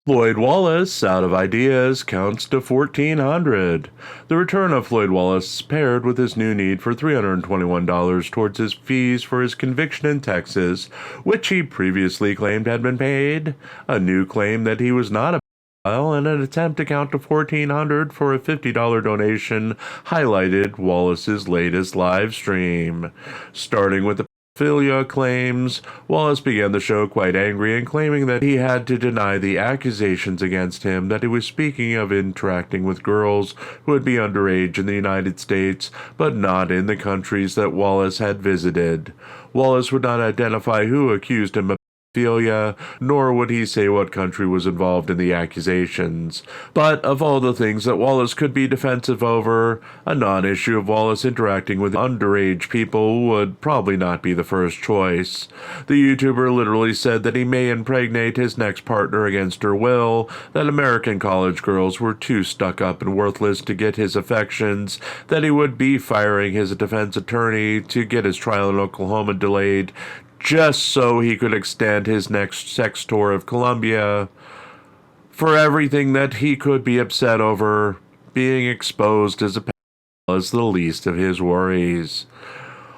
Floyd Wallace, out of ideas, counts to 1,400. The return of Floyd Wallace, paired with his new need for $321 towards his fees for his conviction in Texas, which he previously claimed had been paid, a new claim that he was not a pedophile, and an attempt to count to 1,400 for a $50 donation highlighted Wallace's latest live stream. Starting with the pedophilia claims, Wallace began the show quite angry and claiming that he had to deny the accusations against him that he was speaking of interacting with girls who would be underage in the United States, but not in the countries that Wallace had visited. Wallace would not identify who accused him of pedophilia, nor would he say what country was involved in the accusations. But of all the things that Wallace could be defensive over, a non-issue of Wallace interacting with underage people would probably not be the first choice. The YouTuber literally said that he may impregnate his next partner against her will, that American college girls were too stuck up and worthless to get his affections, that he would be firing his defense attorney to get his trial in Oklahoma delayed, just so he could extend his next sex tour of Colombia. For everything that he could be upset over, being exposed as a pedophile is the least of his worries.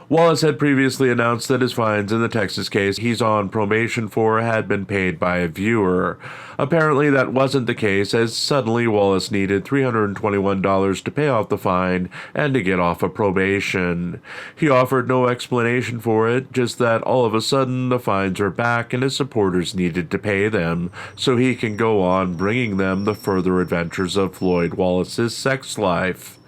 Wallace had previously announced that his fines in the Texas case he's on probation for had been paid by a viewer. Apparently that wasn't the case, as suddenly Wallace needed $321 to pay off the fine and to get off of probation. He offered no explanation for it, just that all of a sudden the fines are back and his supporters needed to pay them, so he can go on bringing them the further adventures of Floyd Wallace's sex life.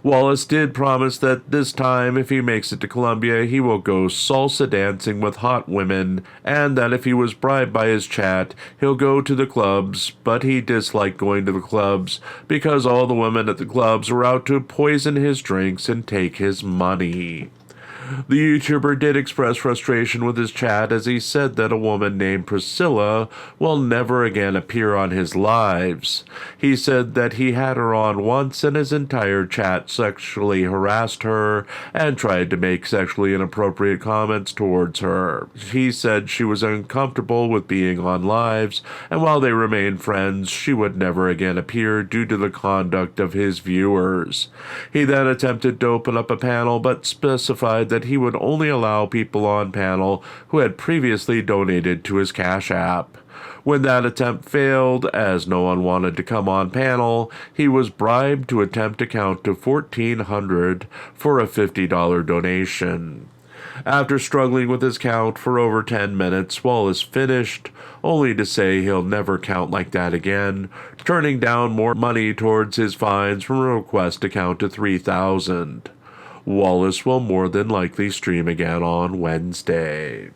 Wallace did promise that this time, if he makes it to Colombia, he will go salsa dancing with hot women, and that if he was bribed by his chat, he'll go to the clubs, but he disliked going to the clubs because all the women at the clubs were out to poison his drinks and take his money. The YouTuber did express frustration with his chat as he said that a woman named Priscilla will never again appear on his lives. He said that he had her on once and his entire chat sexually harassed her and tried to make sexually inappropriate comments towards her. He said she was uncomfortable with being on lives, and while they remained friends, she would never again appear due to the conduct of his viewers. He then attempted to open up a panel but specified that he would only allow people on panel who had previously donated to his Cash App. When that attempt failed, as no one wanted to come on panel, he was bribed to attempt to count to 1,400 for a $50 donation. After struggling with his count for over 10 minutes, Wallace finished, only to say he'll never count like that again, turning down more money towards his fines from a request to count to 3,000. Wallace will more than likely stream again on Wednesday.